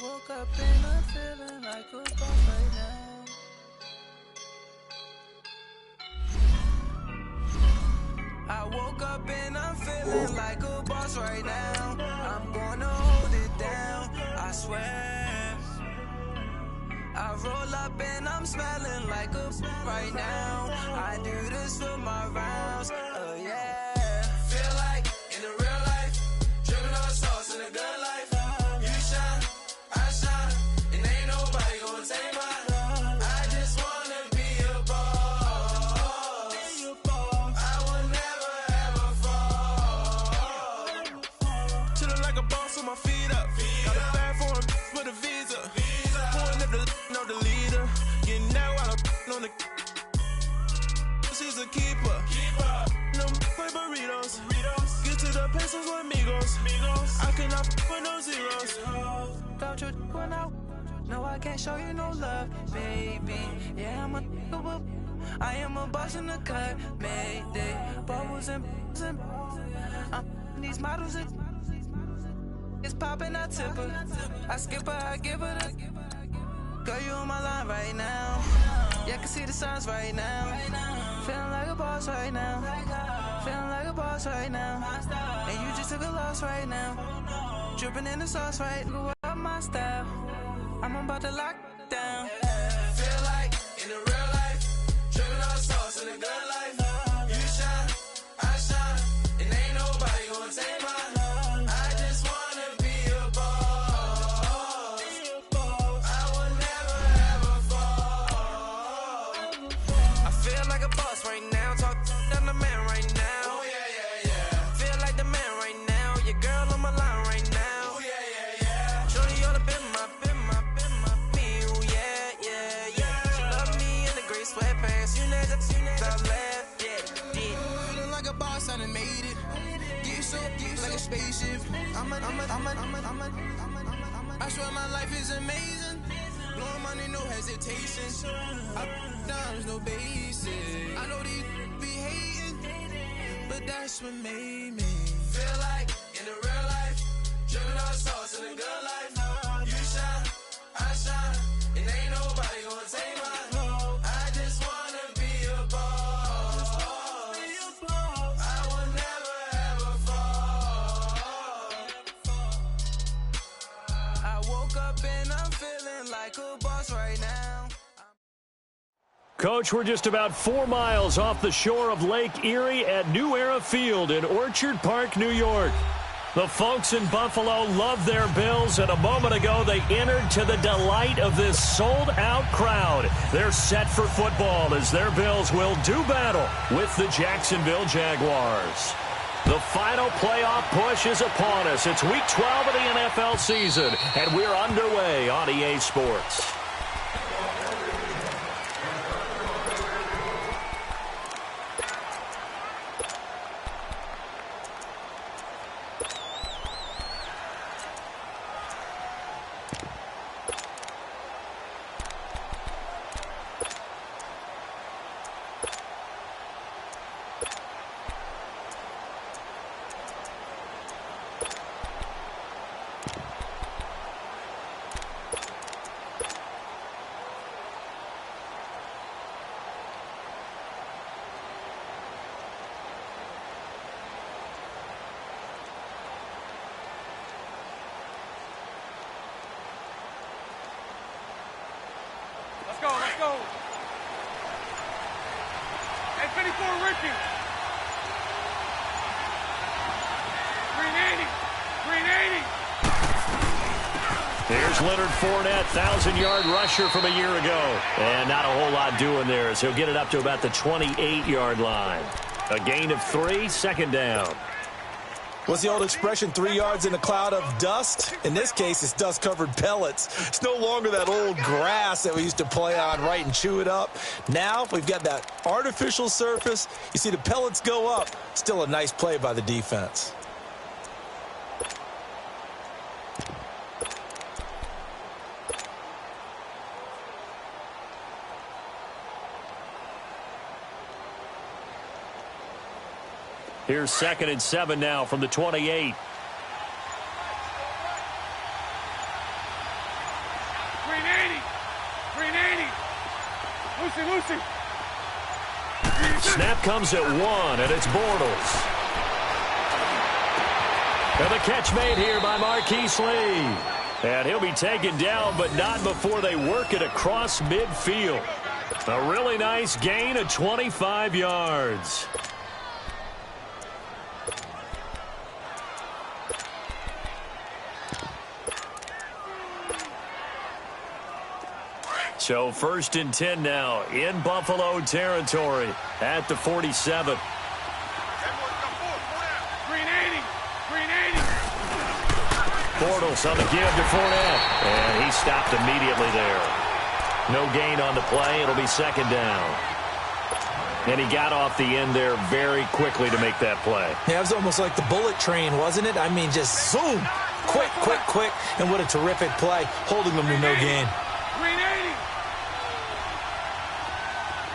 woke up and I'm feeling like a boss right now. I woke up and I'm feeling like a boss right now. I'm gonna hold it down, I swear. I roll up and I'm smelling like a right now. I do this for my rounds, yeah. Feel like in the real life, dripping on sauce in the good life. You shine, I shine, and ain't nobody gonna take mine. I just wanna be a boss. I will never ever fall. Chillin' like a boss with my feet up. Got a bag for him with a visa. Pulling up the leader. Getting that while I'm on the. She's a keeper. No play burritos. Get to the pesos with amigos. I cannot with no zeros. Don't you run out? No, I can't show you no love, baby. Yeah, I am a boss in the cut. Mayday. Bubbles and these models. It's popping, I tip her. I skip her, I give her the. Girl, you on my line right now. Yeah, I can see the signs right now. Feeling like a boss right now. Feeling like a boss right now. And you just took a loss right now. Dripping in the sauce right. Look up my style. I'm about to lock down. Feel like in the real life, dripping on sauce in the good life. You shine, I shine, and ain't nobody gonna take mine. I just wanna be a boss. I will never ever fall. I feel like a boss right now. Talk to the man right now. Oh yeah. Feel like the man right now. Your girl on my line right now. Oh yeah. Shorty oughta been my me. Oh yeah. She love me in the gray sweatpants. You never I left. Yeah. Feeling like a boss, I done made it. Get so like a spaceship. I swear my life is amazing. Blowing money, no hesitation. Up, downs, no basic. I know these be hating, but that's what made me feel like in the real life, dripping on sauce in the good life. You shine, I shine, and ain't nobody gonna take mine. I just wanna be a boss. I will never ever fall. I woke up and I'm feeling like a boss right now. Coach, we're just about 4 miles off the shore of Lake Erie at New Era Field in Orchard Park, New York. The folks in Buffalo love their Bills, and a moment ago they entered to the delight of this sold-out crowd. They're set for football as their Bills will do battle with the Jacksonville Jaguars. The final playoff push is upon us. It's Week 12 of the NFL season, and we're underway on EA Sports. Let's go. Hey, 54 Richie. 380. There's Leonard Fournette, 1,000-yard rusher from a year ago. And not a whole lot doing there as he'll get it up to about the 28-yard line. A gain of 3, second down. What's the old expression, 3 yards in a cloud of dust? In this case, it's dust-covered pellets. It's no longer that old grass that we used to play on, right, and chew it up. Now we've got that artificial surface. You see the pellets go up. Still a nice play by the defense. Here's 2nd and 7 now from the 28. Lucy. Snap comes at 1, and it's Bortles. And the catch made here by Marquise Lee. And he'll be taken down, but not before they work it across midfield. A really nice gain of 25 yards. So 1st and 10 now in Buffalo territory at the 47. Bortles on the give to Fournette, and he stopped immediately there. No gain on the play. It'll be 2nd down. And he got off the end there very quickly to make that play. Yeah, it was almost like the bullet train, wasn't it? I mean, just zoom. Quick. And what a terrific play, holding them to no gain. 380.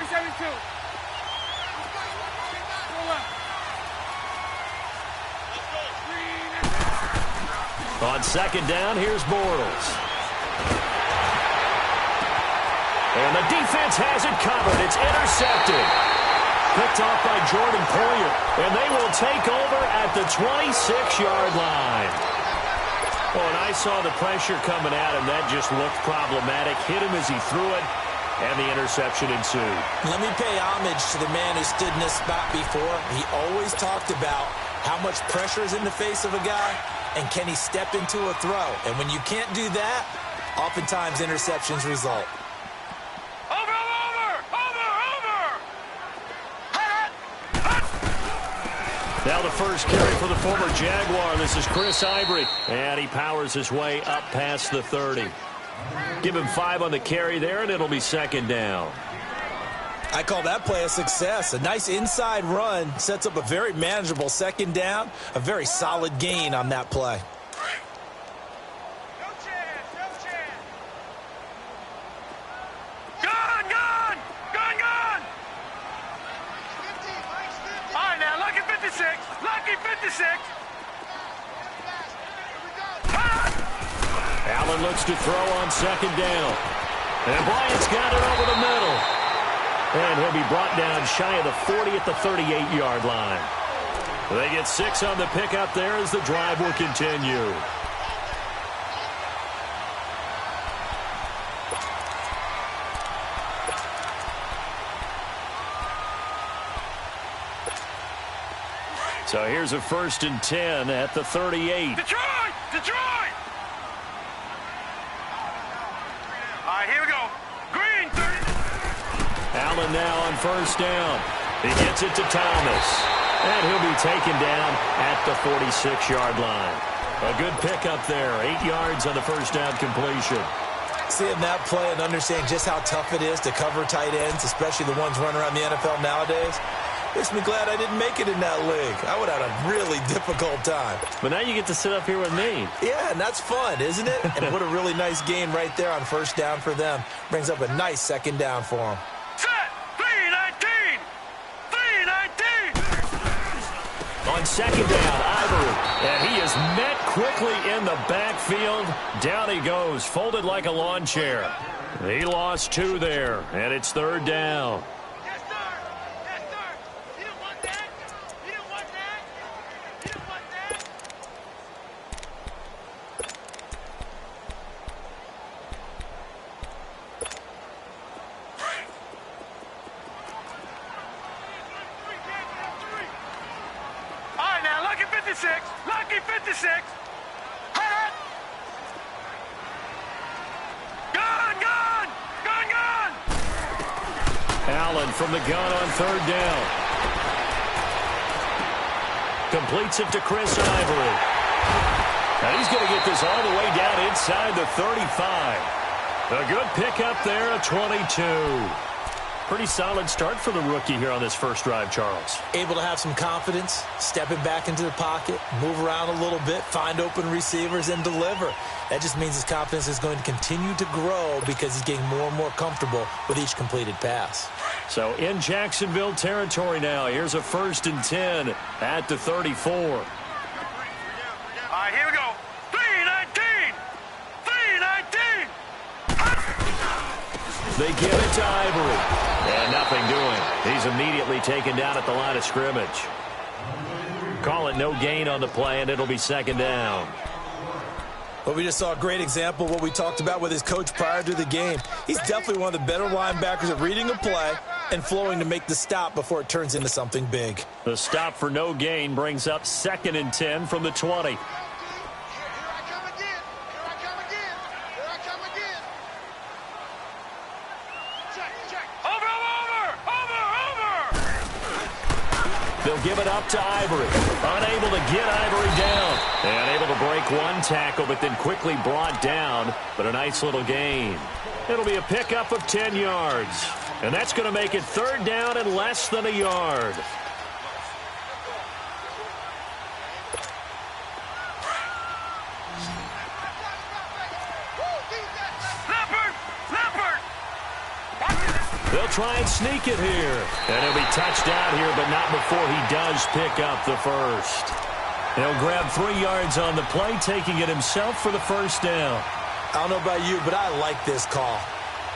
372. On 2nd down, here's Bortles. And the defense has it covered. It's intercepted. Picked off by Jordan Poyer. And they will take over at the 26-yard line. Oh, and I saw the pressure coming at him. That just looked problematic. Hit him as he threw it, and the interception ensued. Let me pay homage to the man who stood in this spot before. He always talked about how much pressure is in the face of a guy, and can he step into a throw? And when you can't do that, oftentimes interceptions result. Now the first carry for the former Jaguar. This is Chris Ivory. And he powers his way up past the 30. Give him 5 on the carry there, and it'll be 2nd down. I call that play a success. A nice inside run sets up a very manageable 2nd down. A very solid gain on that play. Allen looks to throw on 2nd down. And Bryant's got it over the middle. And he'll be brought down shy of the 40 at the 38-yard line. They get 6 on the pickup there as the drive will continue. So here's a 1st and 10 at the 38. Detroit! All right, here we go. Green, 30. Allen now on 1st down. He gets it to Thomas. And he'll be taken down at the 46-yard line. A good pickup there. 8 yards on the 1st down completion. Seeing that play and understanding just how tough it is to cover tight ends, especially the ones running around the NFL nowadays, makes me glad I didn't make it in that league. I would have had a really difficult time. But now you get to sit up here with me. Yeah, and that's fun, isn't it? And what a really nice gain right there on 1st down for them. Brings up a nice 2nd down for them. Set! 319! 319! On 2nd down, Ivory. And he is met quickly in the backfield. Down he goes, folded like a lawn chair. He lost 2 there, and it's 3rd down. Lucky 56. Gun! Allen from the gun on 3rd down. Completes it to Chris Ivory. And he's going to get this all the way down inside the 35. A good pickup there, a 22. Pretty solid start for the rookie here on this first drive, Charles. Able to have some confidence, stepping back into the pocket, move around a little bit, find open receivers, and deliver. That just means his confidence is going to continue to grow because he's getting more and more comfortable with each completed pass. So in Jacksonville territory now, here's a 1st and 10 at the 34. All right, here we go. 319! 319! They give it to Ivory. And nothing doing. He's immediately taken down at the line of scrimmage. Call it no gain on the play, and it'll be second down. Well, we just saw a great example of what we talked about with his coach prior to the game. He's definitely one of the better linebackers at reading a play and flowing to make the stop before it turns into something big. The stop for no gain brings up 2nd and 10 from the 20. They'll give it up to Ivory. Unable to get Ivory down. And able to break one tackle, but then quickly brought down. But a nice little gain. It'll be a pickup of 10 yards. And that's going to make it 3rd down and less than a yard. They'll try and sneak it here. And he'll be touched down here, but not before he does pick up the first. He'll grab 3 yards on the play, taking it himself for the first down. I don't know about you, but I like this call.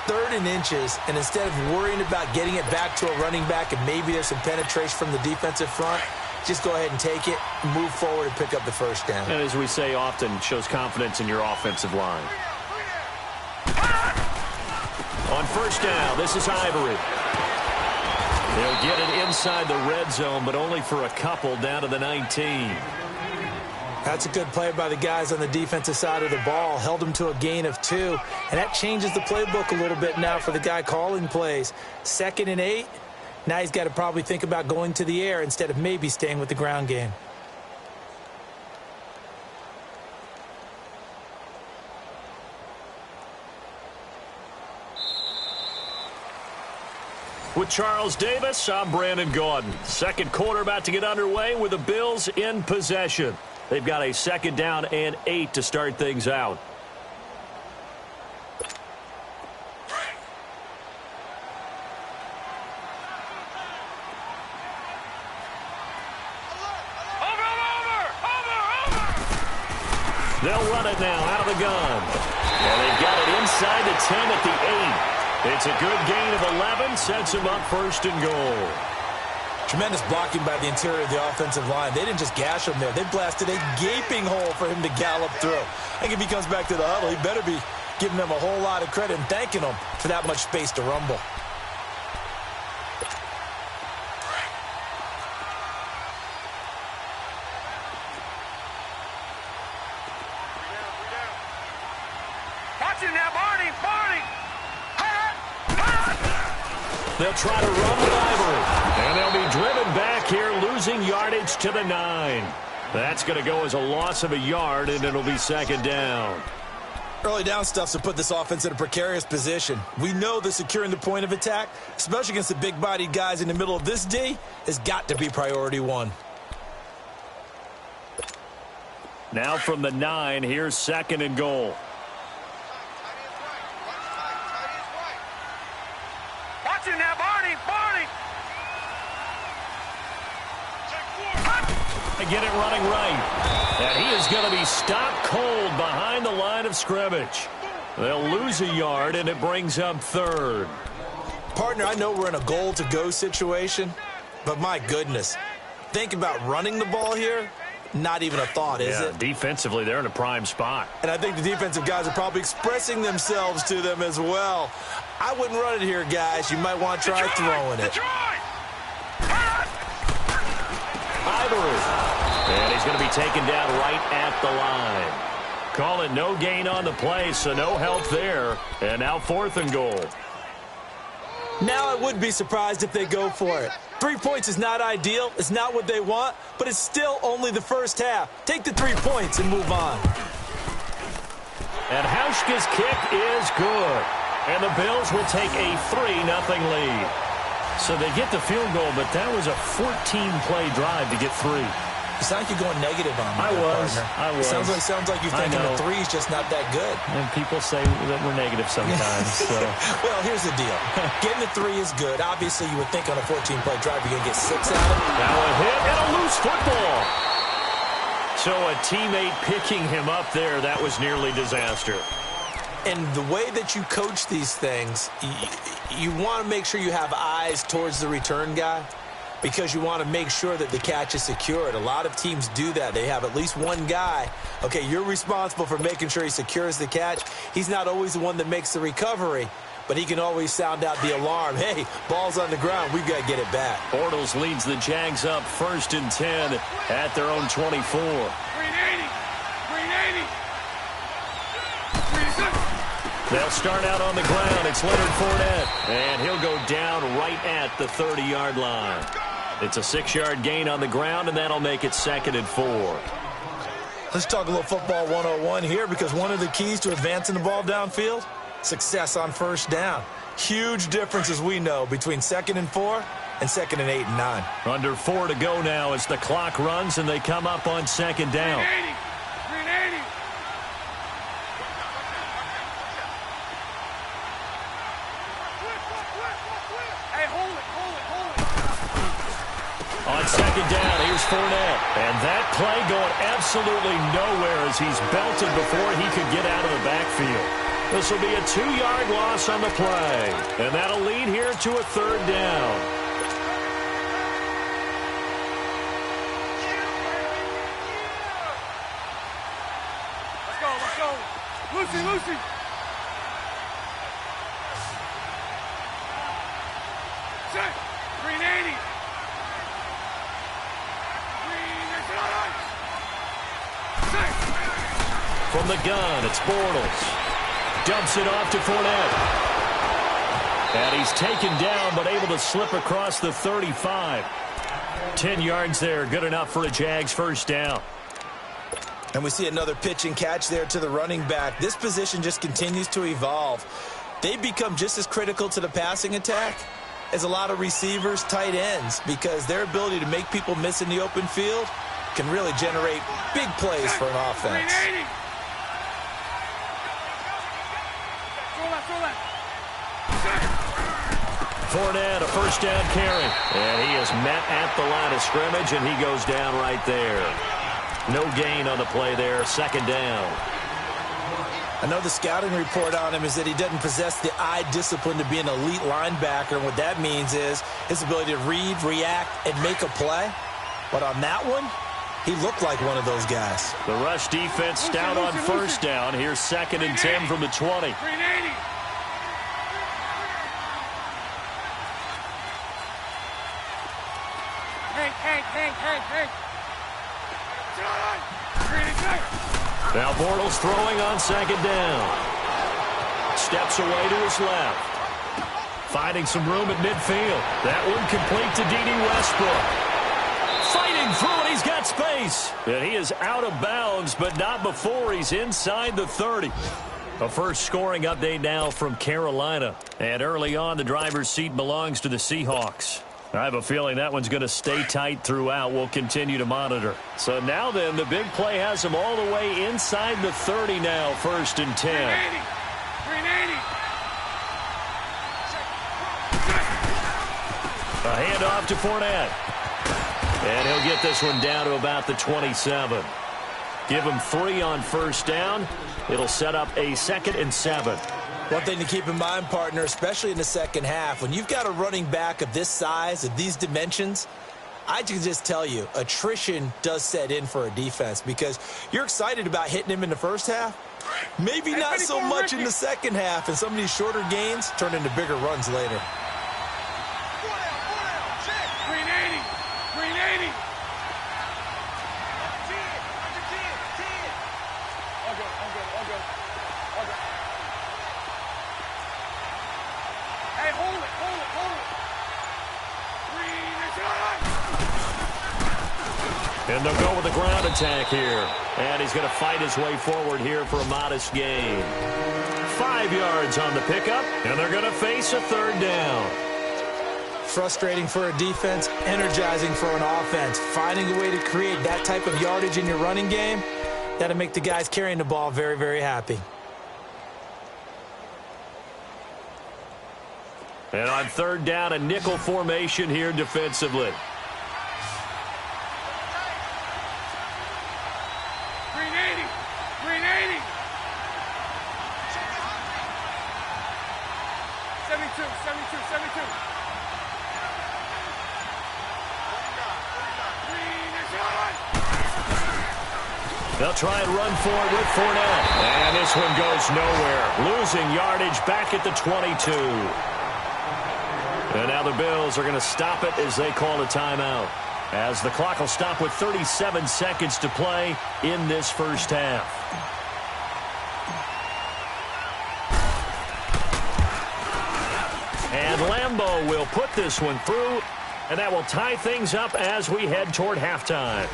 3rd and inches, and instead of worrying about getting it back to a running back and maybe there's some penetration from the defensive front, just go ahead and take it, move forward, and pick up the first down. And as we say often, shows confidence in your offensive line. On first down, this is Ivory. They'll get it inside the red zone, but only for a couple down to the 19. That's a good play by the guys on the defensive side of the ball. Held them to a gain of 2. And that changes the playbook a little bit now for the guy calling plays. 2nd and 8. Now he's got to probably think about going to the air instead of maybe staying with the ground game. With Charles Davis, I'm Brandon Gaudin. Second quarter about to get underway with the Bills in possession. They've got a 2nd down and 8 to start things out. They'll run it now out of the gun. And they've got it inside the 10 at the 8. It's a good gain of 11, sets him up 1st and goal. Tremendous blocking by the interior of the offensive line. They didn't just gash him there. They blasted a gaping hole for him to gallop through. I think if he comes back to the huddle, he better be giving them a whole lot of credit and thanking them for that much space to rumble. Watch him now, Barney! They'll try to run with Ivory. And they'll be driven back here, losing yardage to the 9. That's going to go as a loss of a yard, and it'll be 2nd down. Early down stuff's to put this offense in a precarious position. We know that securing the point of attack, especially against the big-bodied guys in the middle of this D, has got to be priority 1. Now from the 9, here's 2nd and goal. Watch him now, Barney! They get it running right. And he is going to be stopped cold behind the line of scrimmage. They'll lose a yard, and it brings up 3rd. Partner, I know we're in a goal-to-go situation, but my goodness, think about running the ball here. Not even a thought, is it? Defensively, they're in a prime spot. And I think the defensive guys are probably expressing themselves to them as well. I wouldn't run it here, guys. You might want to try throwing it. Ivory. And he's going to be taken down right at the line. Call it no gain on the play, so no help there. And now 4th and goal. Now I would be surprised if they go for it. 3 points is not ideal. It's not what they want, but it's still only the first half. Take the 3 points and move on. And Hauschka's kick is good. And the Bills will take a 3-0 lead. So they get the field goal, but that was a 14-play drive to get 3. It sounds like you're going negative on me. I was. Sounds like you're thinking the 3 is just not that good. And people say that we're negative sometimes. So. Well, here's the deal. Getting the 3 is good. Obviously, you would think on a 14-play drive you're going to get 6 out of it. Now a hit and a loose football. So a teammate picking him up there, that was nearly disaster. And the way that you coach these things, you want to make sure you have eyes towards the return guy because you want to make sure that the catch is secured. A lot of teams do that. They have at least one guy. Okay, you're responsible for making sure he secures the catch. He's not always the one that makes the recovery, but he can always sound out the alarm. Hey, ball's on the ground. We've got to get it back. Bortles leads the Jags up 1st and 10 at their own 24. They'll start out on the ground. It's Leonard Fournette, and he'll go down right at the 30-yard line. It's a 6-yard gain on the ground, and that'll make it 2nd and 4. Let's talk a little football 101 here because one of the keys to advancing the ball downfield, success on first down. Huge difference, as we know, between 2nd and 4 and 2nd and 8 and 9. Under 4 to go now as the clock runs, and they come up on 2nd down. On 2nd down, here's Fournette. And that play going absolutely nowhere as he's belted before he could get out of the backfield. This will be a 2-yard loss on the play. And that'll lead here to a 3rd down. Let's go. Lucy. Set. 380. From the gun, it's Bortles. Dumps it off to Fournette. And he's taken down, but able to slip across the 35. 10 yards there, good enough for a Jags 1st down. And we see another pitch and catch there to the running back. This position just continues to evolve. They've become just as critical to the passing attack as a lot of receivers, tight ends, because their ability to make people miss in the open field can really generate big plays for an offense. Fournette, a 1st down carry. And he is met at the line of scrimmage, and he goes down right there. No gain on the play there, 2nd down. I know the scouting report on him is that he doesn't possess the eye discipline to be an elite linebacker, and what that means is his ability to read, react, and make a play. But on that one, he looked like one of those guys. The rush defense stout on 1st down. Here's 2nd and 10 from the 20. Now Bortles throwing on 2nd down. Steps away to his left. Finding some room at midfield. That one complete to D.D. Westbrook. Fighting through it. He's got space. And he is out of bounds, but not before he's inside the 30. A first scoring update now from Carolina. And early on, the driver's seat belongs to the Seahawks. I have a feeling that one's going to stay tight throughout. We'll continue to monitor. So now then, the big play has him all the way inside the 30 now, 1st and 10. 380. A handoff to Fournette. And he'll get this one down to about the 27. Give him 3 on 1st down. It'll set up a 2nd and 7. One thing to keep in mind, partner, especially in the second half, when you've got a running back of this size, of these dimensions, I can just tell you, attrition does set in for a defense because you're excited about hitting him in the first half. Maybe not so much in the second half, and some of these shorter gains turn into bigger runs later. 380. Hey, hold it. And they'll go with the ground attack here. And he's going to fight his way forward here for a modest gain. 5 yards on the pickup, and they're going to face a 3rd down. Frustrating for a defense, energizing for an offense. Finding a way to create that type of yardage in your running game, that'll make the guys carrying the ball very, very happy. And on 3rd down, a nickel formation here defensively. 380. 72, 72, 72. Green is on. They'll try and run for it with Fournette. And this one goes nowhere. Losing yardage back at the 22. And now the Bills are going to stop it as they call a timeout, as the clock will stop with 37 seconds to play in this first half. And Lambeau will put this one through, and that will tie things up as we head toward halftime.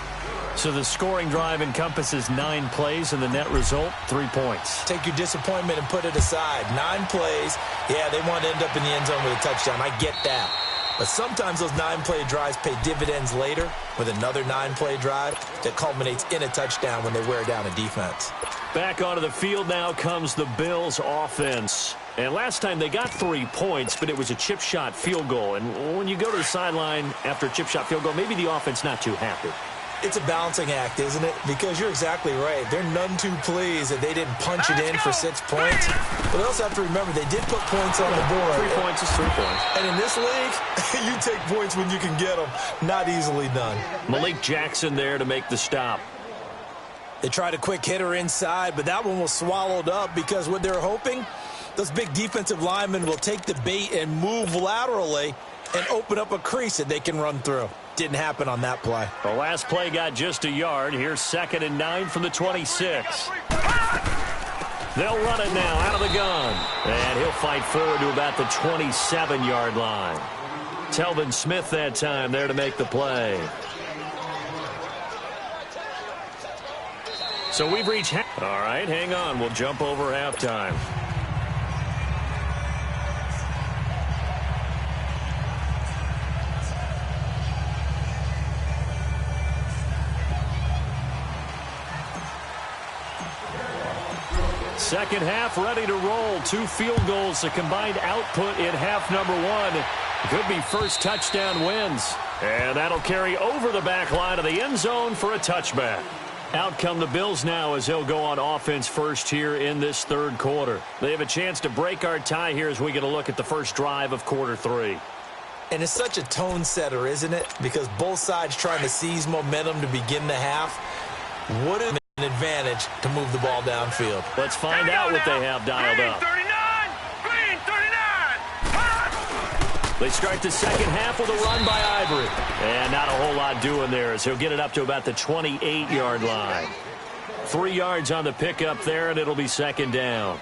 So the scoring drive encompasses 9 plays, and the net result, 3 points. Take your disappointment and put it aside. 9 plays. Yeah, they want to end up in the end zone with a touchdown. I get that. But sometimes those 9-play drives pay dividends later with another 9-play drive that culminates in a touchdown when they wear down a defense. Back onto the field now comes the Bills offense. And last time they got 3 points, but it was a chip shot field goal. And when you go to the sideline after a chip shot field goal, maybe the offense not too happy. It's a balancing act, isn't it? Because you're exactly right. They're none too pleased that they didn't punch it in for 6 points. But they also have to remember they did put points on the board. 3 points is 3 points. And in this league, you take points when you can get them. Not easily done. Malik Jackson there to make the stop. They tried a quick hitter inside, but that one was swallowed up because what they're hoping, those big defensive linemen will take the bait and move laterally and open up a crease that they can run through. Didn't happen on that play. The last play got just a yard. Here's 2nd and 9 from the 26. They'll run it now out of the gun. And he'll fight forward to about the 27-yard line. Telvin Smith that time there to make the play. So we've reached all right, hang on. We'll jump over halftime. Second half ready to roll. 2 field goals, the combined output in half number 1. Could be first touchdown wins. And that'll carry over the back line of the end zone for a touchback. Out come the Bills now as they'll go on offense first here in this third quarter. They have a chance to break our tie here as we get a look at the first drive of quarter 3. And it's such a tone setter, isn't it? Because both sides trying to seize momentum to begin the half. What an advantage to move the ball downfield. Let's find out what they have dialed up. Green 39. They start the second half with a run by Ivory. And not a whole lot doing there as he'll get it up to about the 28-yard line. 3 yards on the pickup there, and it'll be 2nd down.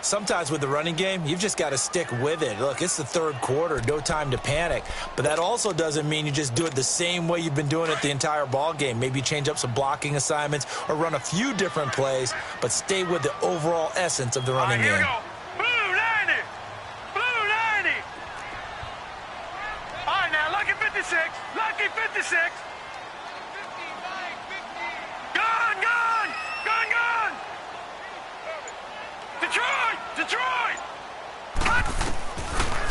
Sometimes with the running game, you've just got to stick with it. Look, it's the third quarter, no time to panic. But that also doesn't mean you just do it the same way you've been doing it the entire ball game. Maybe change up some blocking assignments or run a few different plays, but stay with the overall essence of the running game. Here we go. Blue 90. Blue 90. All right, now, lucky 56. Lucky 56. Gun, gun. Gun, gun. Detroit! Detroit!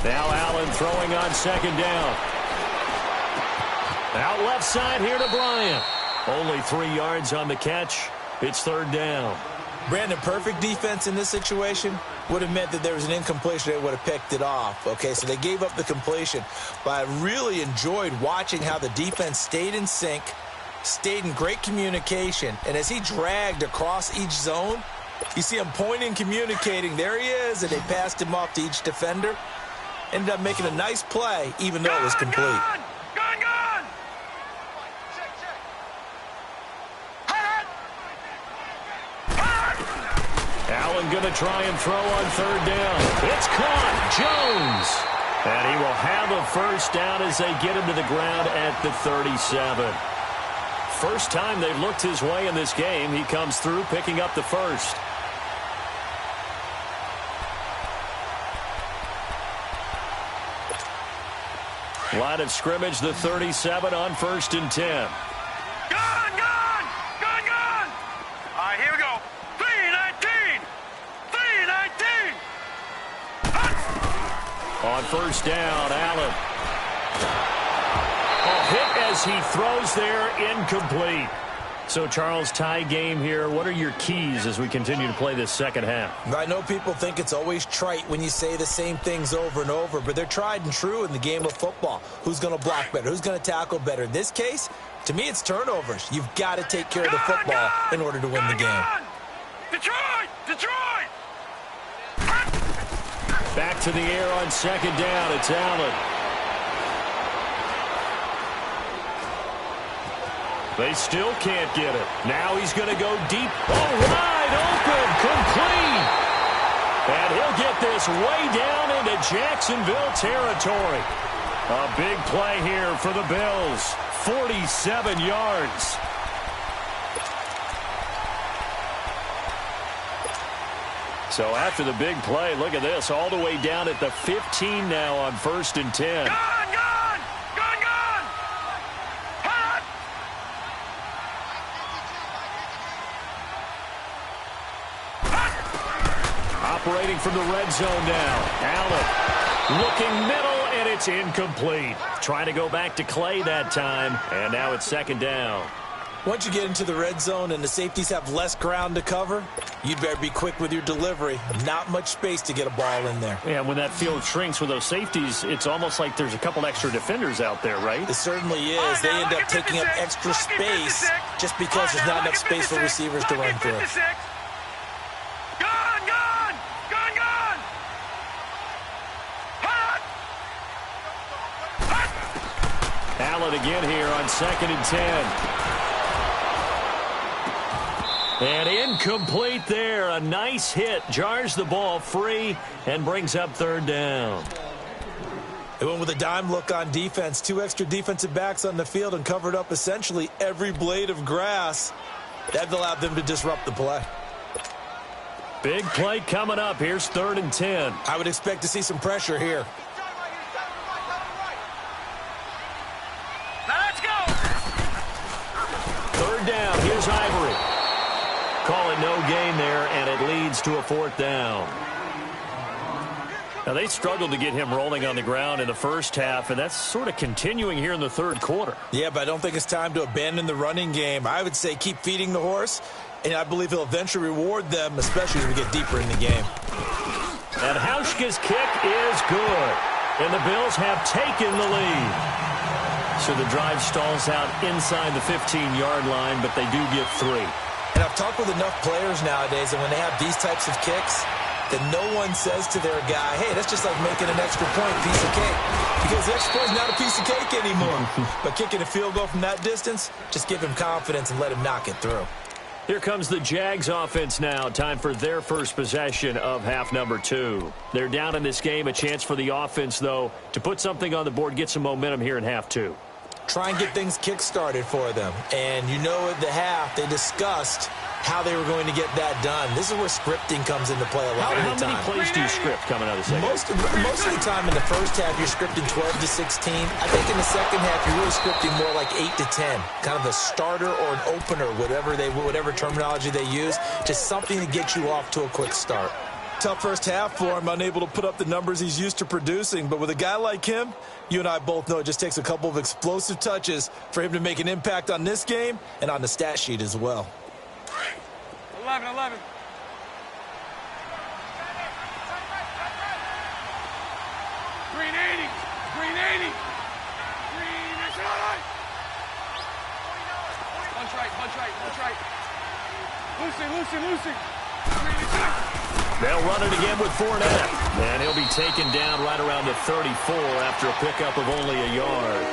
Now Allen throwing on 2nd down. Out left side here to Bryant. Only 3 yards on the catch. It's 3rd down. Brandon, perfect defense in this situation would have meant that there was an incompletion. They would have picked it off. Okay, so they gave up the completion. But I really enjoyed watching how the defense stayed in sync, stayed in great communication, and as he dragged across each zone, you see him pointing, communicating. There he is, and they passed him off to each defender. Ended up making a nice play, even though it was complete. Gun, gun, gun. Allen going to try and throw on 3rd down. It's caught. Jones. And he will have a first down as they get him to the ground at the 37. First time they've looked his way in this game. He comes through picking up the first. Line of scrimmage, the 37 on 1st and 10. Gun, gun, gun, gun. All right, here we go. 319. 319. On 1st down, Allen. A hit as he throws there, incomplete. So, Charles, tie game here. What are your keys as we continue to play this second half? I know people think it's always trite when you say the same things over and over, but they're tried and true in the game of football. Who's going to block better? Who's going to tackle better? In this case, to me, it's turnovers. You've got to take care of the football in order to win the game. Detroit! Detroit! Back to the air on second down. It's Allen. They still can't get it. Now he's going to go deep. Oh, wide open, complete. And he'll get this way down into Jacksonville territory. A big play here for the Bills. 47 yards. So after the big play, look at this. All the way down at the 15 now on 1st and 10. Gone! Hot! Operating from the red zone now. Allen looking middle, and it's incomplete. Trying to go back to Clay that time, and now it's second down. Once you get into the red zone and the safeties have less ground to cover, you'd better be quick with your delivery. Not much space to get a ball in there. Yeah, when that field shrinks with those safeties, it's almost like there's a couple extra defenders out there, right? It certainly is. They end up taking up extra space just because there's not enough space for receivers to run through. Allen again here on 2nd and 10. And incomplete there. A nice hit. Jars the ball free and brings up 3rd down. They went with a dime look on defense. 2 extra defensive backs on the field and covered up essentially every blade of grass. That allowed them to disrupt the play. Big play coming up. Here's 3rd and 10. I would expect to see some pressure here. Let's go! 3rd down. Here's Ivory. Call it no gain there, and it leads to a 4th down. Now, they struggled to get him rolling on the ground in the first half, and that's sort of continuing here in the 3rd quarter. Yeah, but I don't think it's time to abandon the running game. I would say keep feeding the horse, and I believe he'll eventually reward them, especially as we get deeper in the game. And Hauschka's kick is good, and the Bills have taken the lead. So the drive stalls out inside the 15-yard line, but they do get 3. And I've talked with enough players nowadays, and when they have these types of kicks, that no one says to their guy, hey, that's just like making an extra point piece of cake. Because the extra point is not a piece of cake anymore. But kicking a field goal from that distance, just give him confidence and let him knock it through. Here comes the Jags offense now. Time for their first possession of half number 2. They're down in this game. A chance for the offense, though, to put something on the board, get some momentum here in half 2. Try and get things kick-started for them. And you know at the half, they discussed how they were going to get that done. This is where scripting comes into play a lot of the time. How many plays do you script coming out of the second? Most of the time in the first half, you're scripting 12 to 16. I think in the second half, you're really scripting more like 8 to 10. Kind of a starter or an opener, whatever terminology they use. Just something to get you off to a quick start. Tough first half for him, unable to put up the numbers he's used to producing. But with a guy like him, you and I both know it just takes a couple of explosive touches for him to make an impact on this game and on the stat sheet as well. 11. Green 80. Punch right. Lucy. They'll run it again with Fournette. And he'll be taken down right around the 34 after a pickup of only a yard.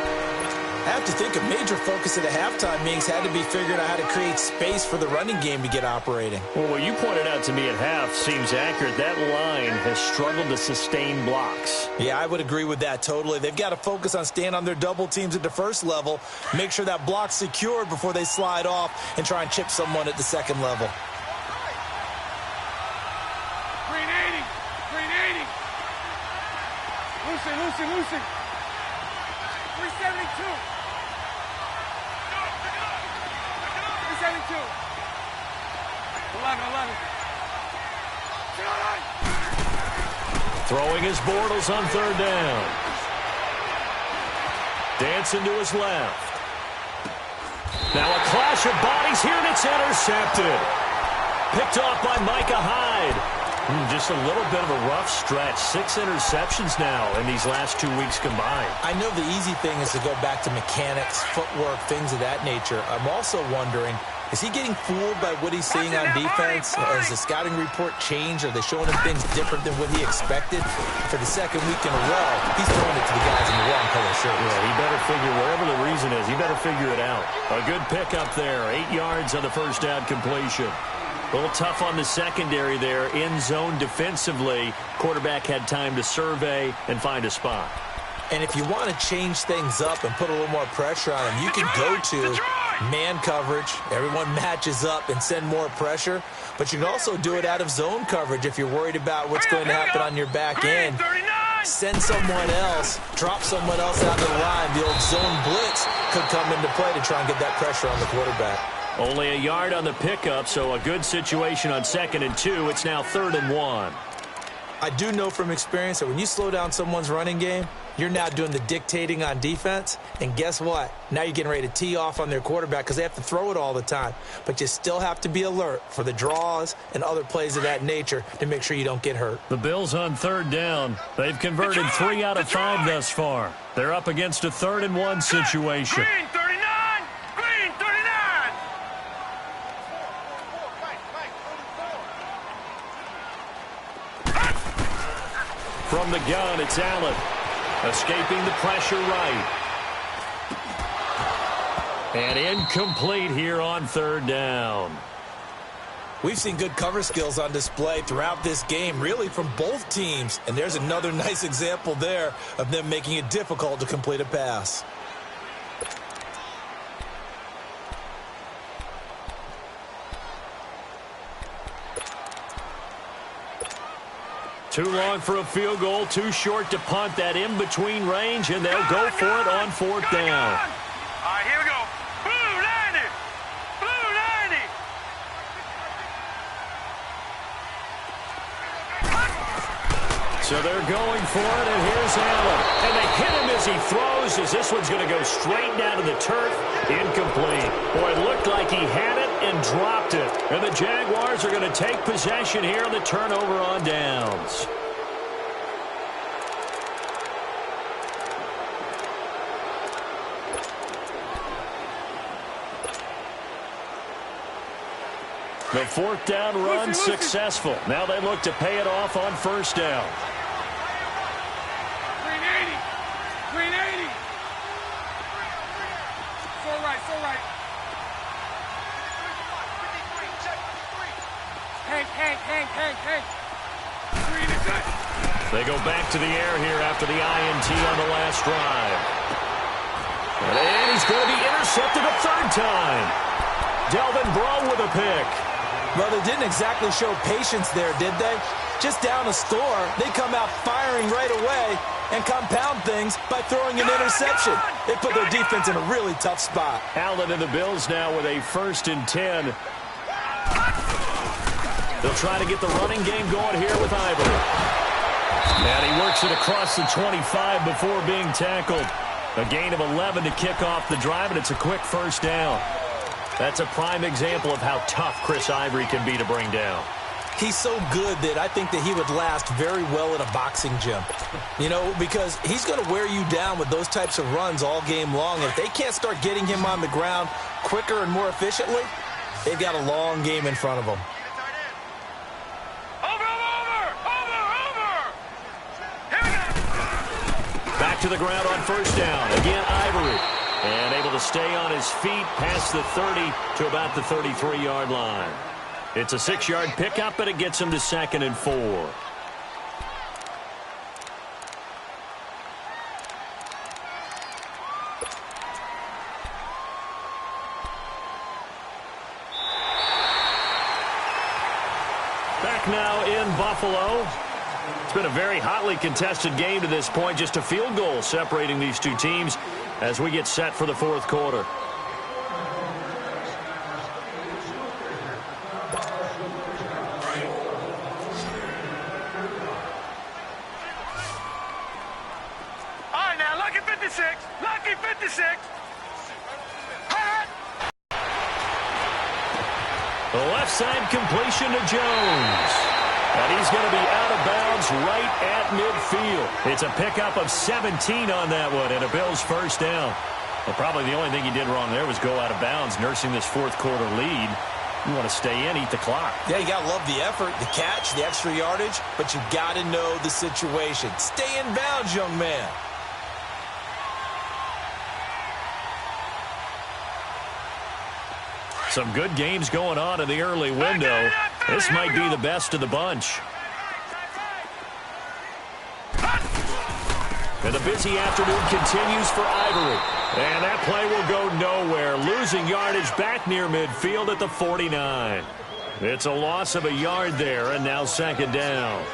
I have to think a major focus at a halftime meetings had to be figuring out how to create space for the running game to get operating. Well, what you pointed out to me at half seems accurate. That line has struggled to sustain blocks. Yeah, I would agree with that totally. They've got to focus on staying on their double teams at the first level, make sure that block's secured before they slide off and try and chip someone at the second level. Green 80. Lucy. 372. 11. Throwing his Bortles on 3rd down. Dancing to his left. Now a clash of bodies here, and it's intercepted. Picked off by Micah Hyde. Just a little bit of a rough stretch. 6 interceptions now in these last 2 weeks combined. I know the easy thing is to go back to mechanics, footwork, things of that nature. I'm also wondering, is he getting fooled by what he's seeing on defense? Has the scouting report changed? Are they showing him things different than what he expected? For the second week in a row, he's throwing it to the guys in the wrong color shirts. Yeah, he better figure, whatever the reason is, he better figure it out. A good pickup there. 8 yards on the first down completion. A little tough on the secondary there. In zone defensively. Quarterback had time to survey and find a spot. And if you want to change things up and put a little more pressure on him, you can go to man coverage. Everyone matches up and send more pressure. But you can also do it out of zone coverage if you're worried about what's going to happen on your back end. Send someone else, drop someone else out of the line. The old zone blitz could come into play to try and get that pressure on the quarterback. Only a yard on the pickup, so a good situation on 2nd and 2. It's now 3rd and 1. I do know from experience that when you slow down someone's running game, you're now doing the dictating on defense. And guess what? Now you're getting ready to tee off on their quarterback because they have to throw it all the time. But you still have to be alert for the draws and other plays of that nature to make sure you don't get hurt. The Bills on 3rd down. They've converted 3 out of 5 thus far. They're up against a 3rd and 1 situation. Green 39! Green 39! From the gun, it's Allen. Escaping the pressure right. And incomplete here on 3rd down. We've seen good cover skills on display throughout this game, really from both teams. And there's another nice example there of them making it difficult to complete a pass. Too long for a field goal, too short to punt. That in-between range, and they'll go for it on 4th down. All right, here we go. Blue 90! Blue 90! So they're going for it, and here's Allen. And they hit him as he throws, as this one's going to go straight down to the turf. Incomplete. Boy, it looked like he had it and dropped it. And the Jaguars are going to take possession here on the turnover on downs. The 4th down run successful. Now they look to pay it off on 1st down. Green 80! Green 80! So right, so right. Hank. Green is good. They go back to the air here after the INT on the last drive. And he's going to be intercepted a 3rd time. Delvin Breaux with a pick. Well, they didn't exactly show patience there, did they? Just down a score, they come out firing right away and compound things by throwing an interception. They put their defense in a really tough spot. Allen and the Bills now with a 1st and 10. They'll try to get the running game going here with Ivory. And he works it across the 25 before being tackled. A gain of 11 to kick off the drive, and it's a quick 1st down. That's a prime example of how tough Chris Ivory can be to bring down. He's so good that I think that he would last very well in a boxing gym. You know, because he's going to wear you down with those types of runs all game long. If they can't start getting him on the ground quicker and more efficiently, they've got a long game in front of them. Back to the ground on 1st down. Again, Ivory. And able to stay on his feet past the 30 to about the 33-yard line. It's a 6-yard pickup, but it gets him to 2nd and 4. Back now in Buffalo. It's been a very hotly contested game to this point. Just a field goal separating these two teams as we get set for the 4th quarter. All right, now, lucky 56. Lucky 56. The left side completion to Jones. And he's going to be out of bounds right at midfield. It's a pickup of 17 on that one and a Bills first down. Well, probably the only thing he did wrong there was go out of bounds, nursing this fourth quarter lead. You want to stay in, eat the clock. Yeah, you got to love the effort, the catch, the extra yardage, but you got to know the situation. Stay in bounds, young man. Some good games going on in the early window. This might be the best of the bunch. And the busy afternoon continues for Ivory. And that play will go nowhere. Losing yardage back near midfield at the 49. It's a loss of a yard there, and now second down.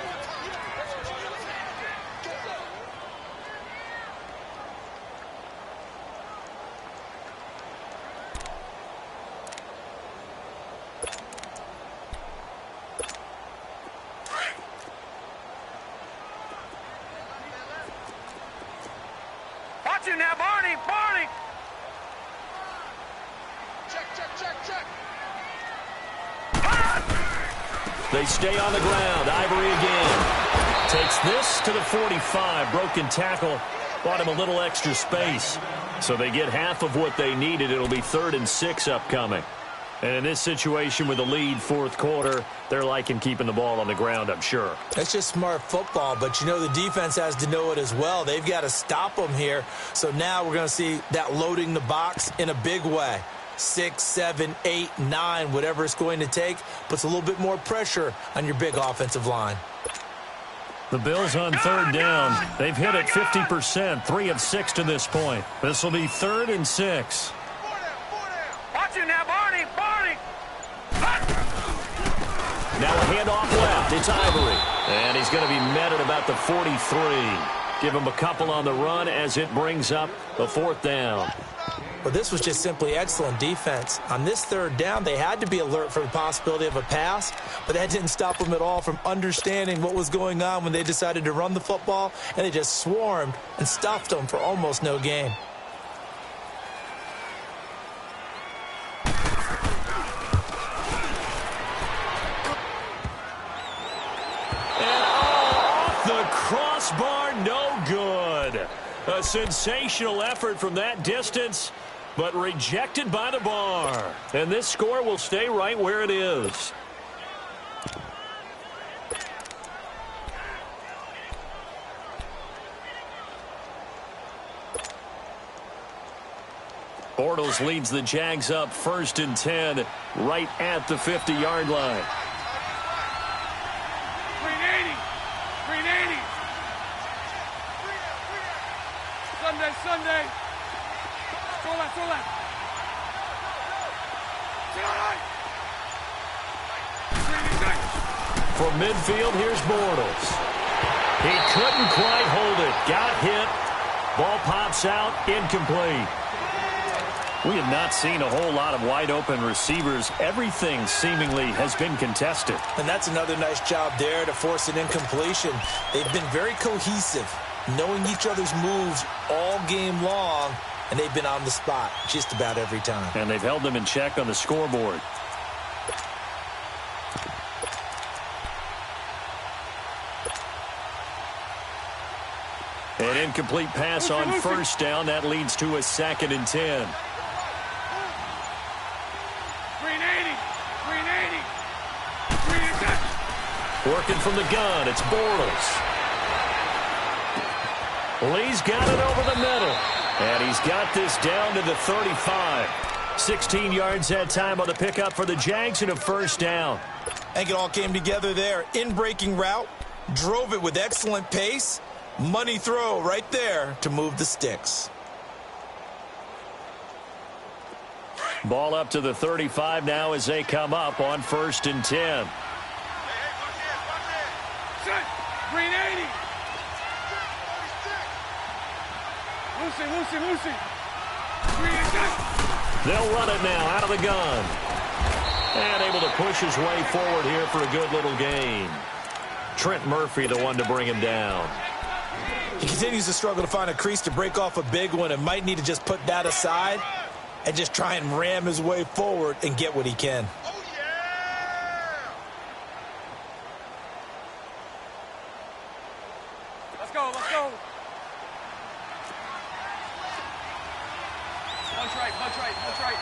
Watch you now, Barney! Barney! Check. They stay on the ground. Ivory again. Takes this to the 45. Broken tackle. Bought him a little extra space. So they get half of what they needed. It'll be 3rd and 6 upcoming. And in this situation with the lead fourth quarter, they're liking keeping the ball on the ground, I'm sure. That's just smart football, but you know the defense has to know it as well. They've got to stop them here. So now we're going to see that loading the box in a big way. 6, 7, 8, 9, whatever it's going to take, puts a little bit more pressure on your big offensive line. The Bills on 3rd down. They've hit it 50%, 3 of 6 to this point. This will be 3rd and 6. Watch you now, Barney! Barney! Now a handoff left. It's Ivory. And he's going to be met at about the 43. Give him a couple on the run as it brings up the 4th down. Well, this was just simply excellent defense. On this 3rd down, they had to be alert for the possibility of a pass, but that didn't stop them at all from understanding what was going on when they decided to run the football, and they just swarmed and stuffed them for almost no gain. Crossbar, no good. A sensational effort from that distance, but rejected by the bar. And this score will stay right where it is. Bortles leads the Jags up 1st and 10, right at the 50-yard line. Sunday. From midfield, here's Bortles. He couldn't quite hold it. Got hit. Ball pops out. Incomplete. We have not seen a whole lot of wide-open receivers. Everything seemingly has been contested. And that's another nice job there to force an incompletion. They've been very cohesive, knowing each other's moves all game long, and they've been on the spot just about every time. And they've held them in check on the scoreboard. An incomplete pass on 1st down. That leads to a 2nd and 10. 380. Working from the gun, it's Bortles. Lee's got it over the middle. And he's got this down to the 35. 16 yards that time on the pickup for the Jags and a 1st down. I think it all came together there. In-breaking route, drove it with excellent pace. Money throw right there to move the sticks. Ball up to the 35 now as they come up on 1st and 10. Lucy. They'll run it now out of the gun. And able to push his way forward here for a good little gain. Trent Murphy, the one to bring him down. He continues to struggle to find a crease to break off a big one and might need to just put that aside and just try and ram his way forward and get what he can. Let's go, let's go. Punch right, punch right, punch right.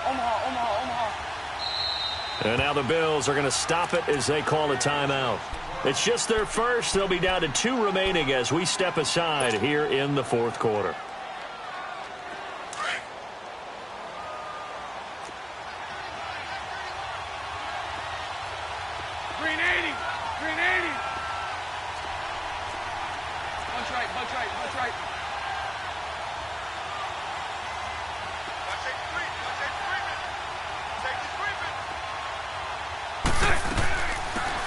Omaha, Omaha, Omaha. And now the Bills are going to stop it as they call a timeout. It's just their first. They'll be down to 2 remaining as we step aside here in the fourth quarter. Green 80, green 80. Punch right, punch right, punch right.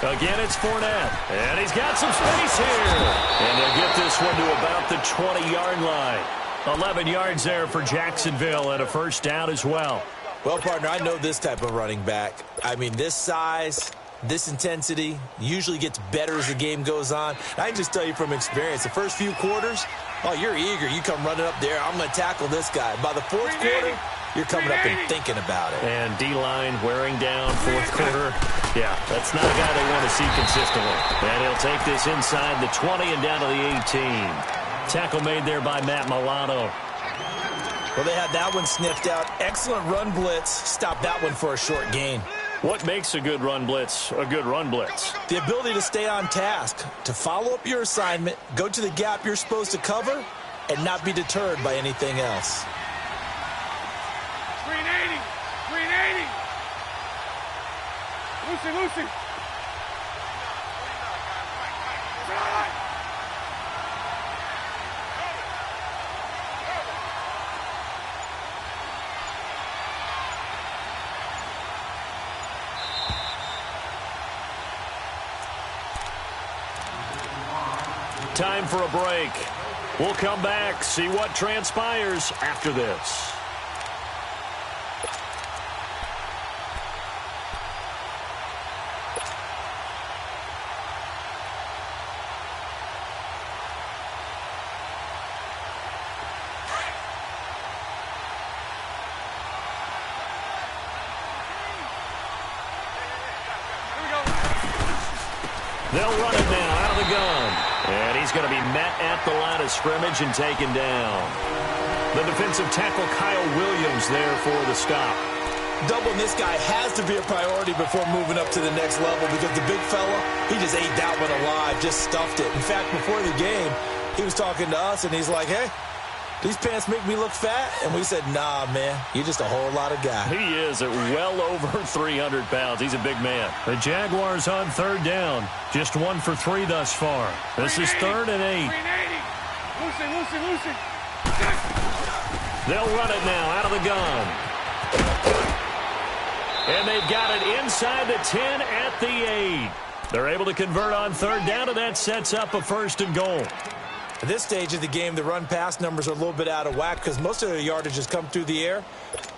Again, it's Fournette, and he's got some space here. And they'll get this one to about the 20-yard line. 11 yards there for Jacksonville and a first down as well. Well, partner, I know this type of running back. I mean, this size, this intensity usually gets better as the game goes on. I can just tell you from experience, the first few quarters, oh, you're eager. You come running up there. I'm going to tackle this guy. By the fourth quarter, you're coming up and thinking about it. And D-line wearing down fourth quarter. Yeah, that's not a guy they want to see consistently. And he'll take this inside the 20 and down to the 18. Tackle made there by Matt Milano. Well, they had that one sniffed out. Excellent run blitz. Stop that one for a short gain. What makes a good run blitz a good run blitz? The ability to stay on task, to follow up your assignment, go to the gap you're supposed to cover, and not be deterred by anything else. Green 80, green 80. Lucy, Lucy. Time for a break. We'll come back, see what transpires after this. They'll run it now out of the gun. And he's going to be met at the line of scrimmage and taken down. The defensive tackle Kyle Williams there for the stop. Doubling this guy has to be a priority before moving up to the next level because the big fella, he just ate that one alive, just stuffed it. In fact, before the game, he was talking to us, and he's like, hey, these pants make me look fat? And we said, nah, man, you're just a whole lot of guy. He is at well over 300 pounds. He's a big man. The Jaguars on third down. Just 1 for 3 thus far. This is 3rd and 8. Lucy, Lucy, Lucy. They'll run it now out of the gun. And they've got it inside the 10 at the 8. They're able to convert on third down, and that sets up a 1st and goal. At this stage of the game, the run-pass numbers are a little bit out of whack because most of their yardage has come through the air.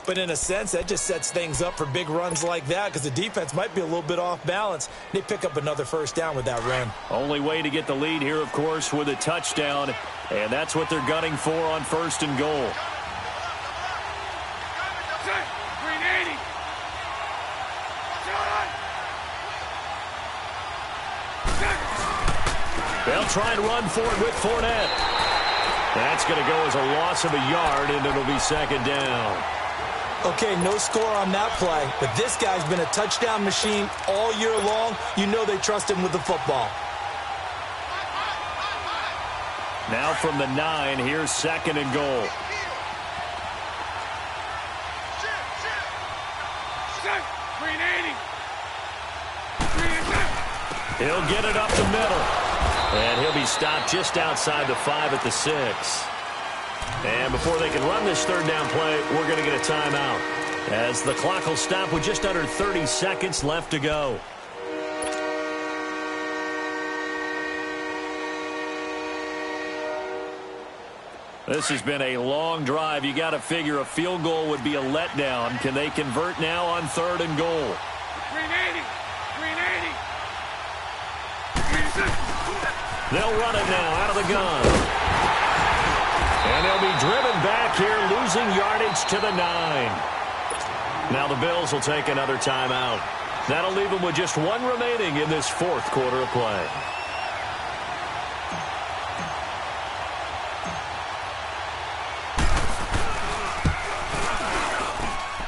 But in a sense, that just sets things up for big runs like that because the defense might be a little bit off balance. They pick up another first down with that run. Only way to get the lead here, of course, with a touchdown. And that's what they're gunning for on 1st and goal. Green 80. They'll try and run for it with Fournette. That's going to go as a loss of a yard, and it'll be 2nd down. Okay, no score on that play, but this guy's been a touchdown machine all year long. You know they trust him with the football. Now from the 9, here's 2nd and goal. Green 80. He'll get it up the middle. And he'll be stopped just outside the 5 at the 6. And before they can run this 3rd down play, we're going to get a timeout, as the clock will stop with just under 30 seconds left to go. This has been a long drive. You got to figure a field goal would be a letdown. Can they convert now on 3rd and goal? Green 80. Green 80. They'll run it now out of the gun. And they'll be driven back here, losing yardage to the 9. Now the Bills will take another timeout. That'll leave them with just one remaining in this fourth quarter of play.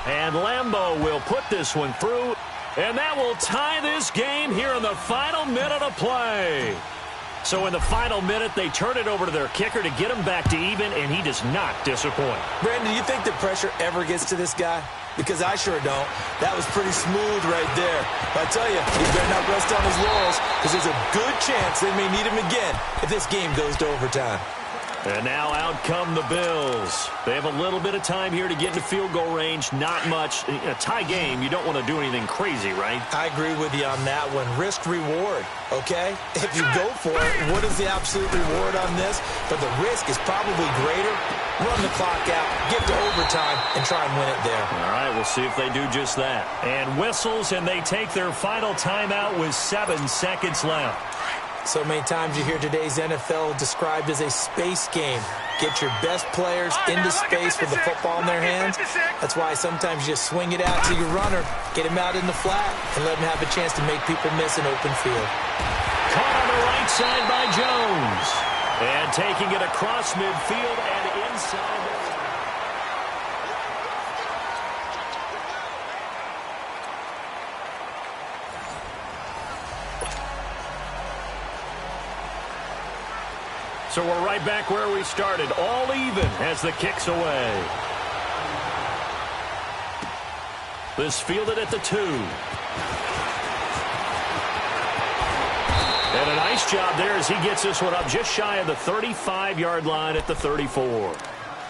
And Lambeau will put this one through, and that will tie this game here in the final minute of play. So in the final minute, they turn it over to their kicker to get him back to even, and he does not disappoint. Brandon, do you think the pressure ever gets to this guy? Because I sure don't. That was pretty smooth right there. But I tell you, he better not rest on his laurels, because there's a good chance they may need him again if this game goes to overtime. And now out come the Bills. They have a little bit of time here to get into field goal range. Not much. In a tie game, you don't want to do anything crazy, right? I agree with you on that one. Risk reward, okay? If you go for it, what is the absolute reward on this? But the risk is probably greater. Run the clock out, get to overtime, and try and win it there. All right, we'll see if they do just that. And whistles, and they take their final timeout with 7 seconds left. So many times you hear today's NFL described as a space game. Get your best players into space with the football in their hands. That's why sometimes you just swing it out to your runner, get him out in the flat, and let him have a chance to make people miss an open field. Caught on the right side by Jones. And taking it across midfield and inside. So we're right back where we started, all even as the kick's away. This fielded at the 2. And a nice job there as he gets this one up just shy of the 35-yard line at the 34.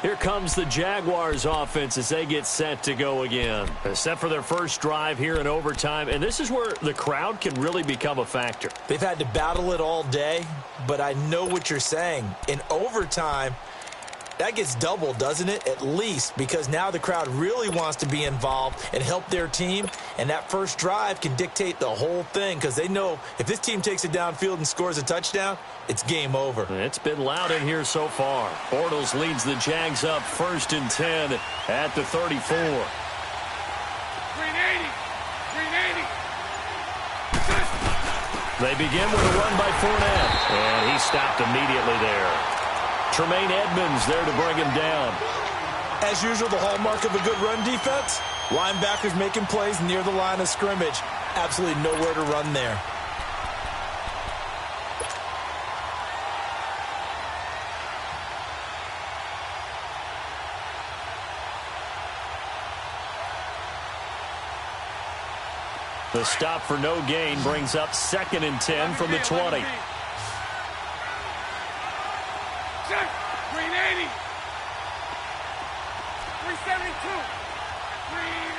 Here comes the Jaguars offense as they get set to go again. Set for their first drive here in overtime, and this is where the crowd can really become a factor. They've had to battle it all day, but I know what you're saying. In overtime, that gets doubled, doesn't it? At least, because now the crowd really wants to be involved and help their team, and that first drive can dictate the whole thing because they know if this team takes it downfield and scores a touchdown, it's game over. It's been loud in here so far. Bortles leads the Jags up 1st and 10 at the 34. 380. They begin with a run by Fournette, and he stopped immediately there. Tremaine Edmonds there to bring him down. As usual, the hallmark of a good run defense, linebackers making plays near the line of scrimmage. Absolutely nowhere to run there. The stop for no gain brings up 2nd and 10 from the 20. 380. 372. 380.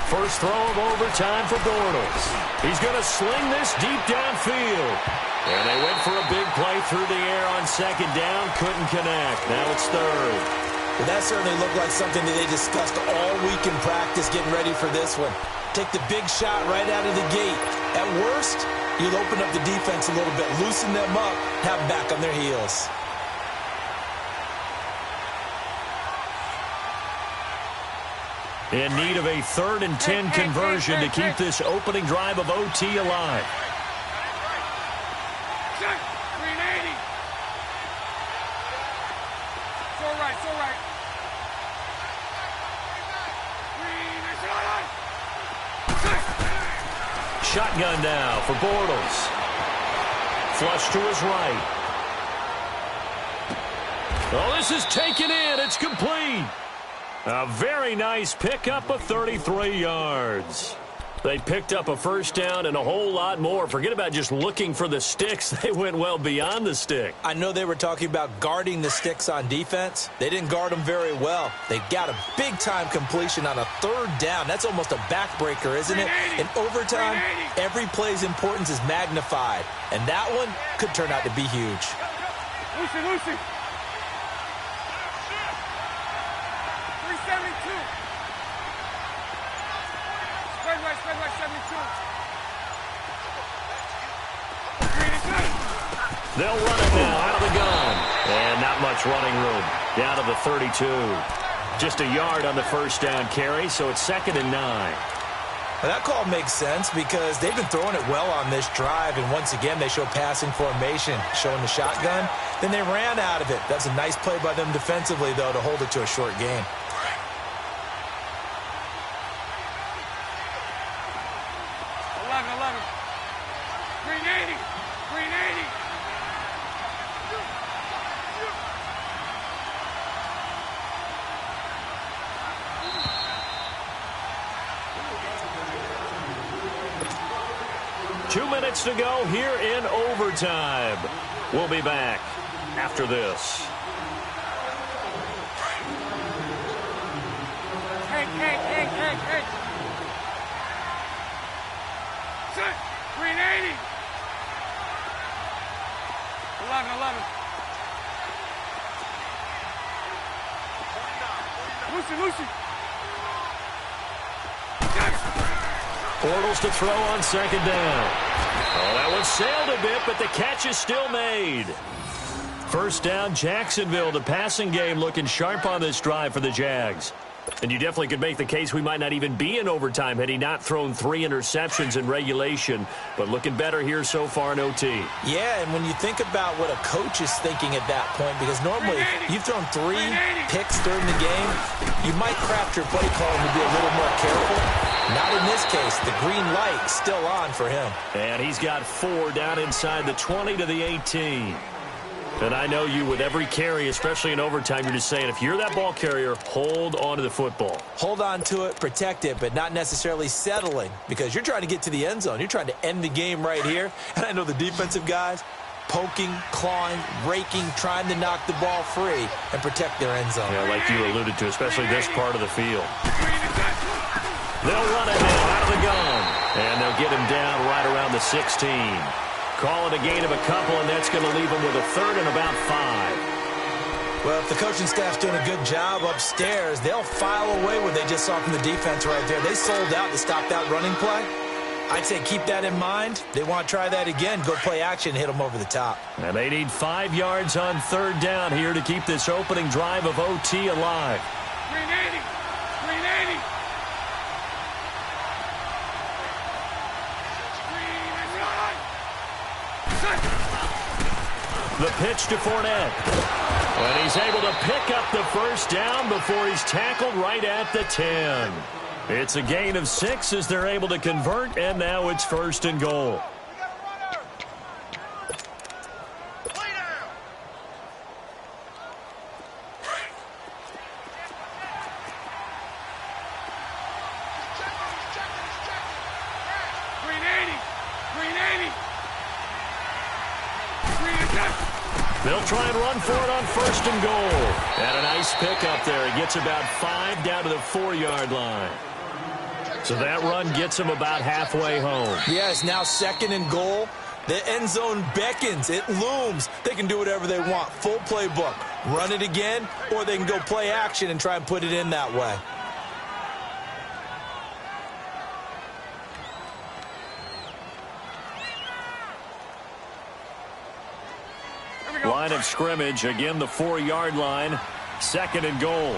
First throw of overtime for Bortles. He's going to sling this deep downfield. And they went for a big play through the air on 2nd down. Couldn't connect. Now it's 3rd. Well, that certainly looked like something that they discussed all week in practice getting ready for this one. Take the big shot right out of the gate. At worst, you'll open up the defense a little bit, loosen them up, have them back on their heels. In need of a 3rd and 10 conversion to keep this opening drive of OT alive. 380. So right. Shotgun now for Bortles. Flush to his right. Oh, this is taken in. It's complete. A very nice pickup of 33 yards. They picked up a first down and a whole lot more. Forget about just looking for the sticks. They went well beyond the stick. I know they were talking about guarding the sticks on defense. They didn't guard them very well. They got a big-time completion on a 3rd down. That's almost a backbreaker, isn't it? In overtime, every play's importance is magnified. And that one could turn out to be huge. Lucy. 372. Spread right, 72. They'll run it now out of the gun. And not much running room. Down to the 32. Just a yard on the first down carry, so it's 2nd and 9. Well, that call makes sense because they've been throwing it well on this drive, and once again, they show passing formation, showing the shotgun. Then they ran out of it. That's a nice play by them defensively, though, to hold it to a short gain. To go here in overtime. We'll be back after this. Hey. Set. 380. 11. Lucy. Bortles to throw on 2nd down. Oh, that one sailed a bit, but the catch is still made. First down, Jacksonville. The passing game looking sharp on this drive for the Jags. And you definitely could make the case we might not even be in overtime had he not thrown 3 interceptions in regulation. But looking better here so far in OT. Yeah, and when you think about what a coach is thinking at that point, because normally you've thrown 3 picks during the game, you might craft your play calling to be a little more careful. Not in this case. The green light still on for him. And he's got 4 down inside the 20 to the 18. And I know you, with every carry, especially in overtime, you're just saying, if you're that ball carrier, hold on to the football. Hold on to it, protect it, but not necessarily settling, because you're trying to get to the end zone. You're trying to end the game right here. And I know the defensive guys poking, clawing, raking, trying to knock the ball free and protect their end zone. Yeah, like you alluded to, especially this part of the field. They'll run it now out of the gun. And they'll get him down right around the 16. Call it a gain of a couple, and that's going to leave him with a 3rd and about 5. Well, if the coaching staff's doing a good job upstairs, they'll file away what they just saw from the defense right there. They sold out to stop that running play. I'd say keep that in mind. They want to try that again, go play action, hit them over the top. And they need 5 yards on 3rd down here to keep this opening drive of OT alive. 380. The pitch to Fournette. And he's able to pick up the first down before he's tackled right at the 10. It's a gain of 6 as they're able to convert, and now it's 1st and goal. They'll try and run for it on 1st and goal. And a nice pickup there. He gets about 5 down to the 4-yard line. So that run gets him about halfway home. Yeah, it's now 2nd and goal. The end zone beckons. It looms. They can do whatever they want. Full playbook. Run it again, or they can go play action and try and put it in that way. Line of scrimmage, again the 4-yard line, 2nd and goal.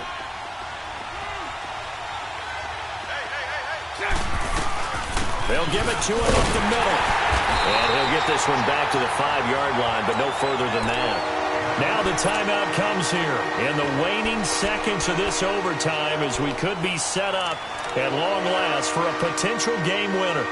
They'll give it to him up the middle. And he'll get this one back to the 5-yard line, but no further than that. Now the timeout comes here in the waning seconds of this overtime as we could be set up at long last for a potential game winner.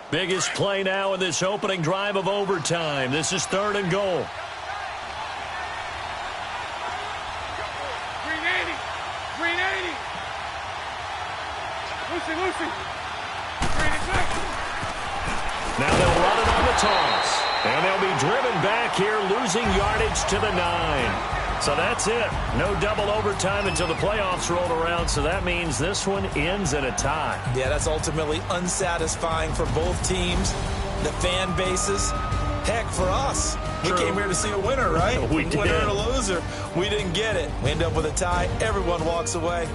Biggest play now in this opening drive of overtime. This is 3rd and goal. 380. Lucy. 386. Now they'll run it on the toss. And they'll be driven back here, losing yardage to the 9. So that's it. No double overtime until the playoffs rolled around, so that means this one ends in a tie. Yeah, that's ultimately unsatisfying for both teams, the fan bases. Heck, for us. True. We came here to see a winner, right? We did. Winner and a loser. We didn't get it. We end up with a tie. Everyone walks away.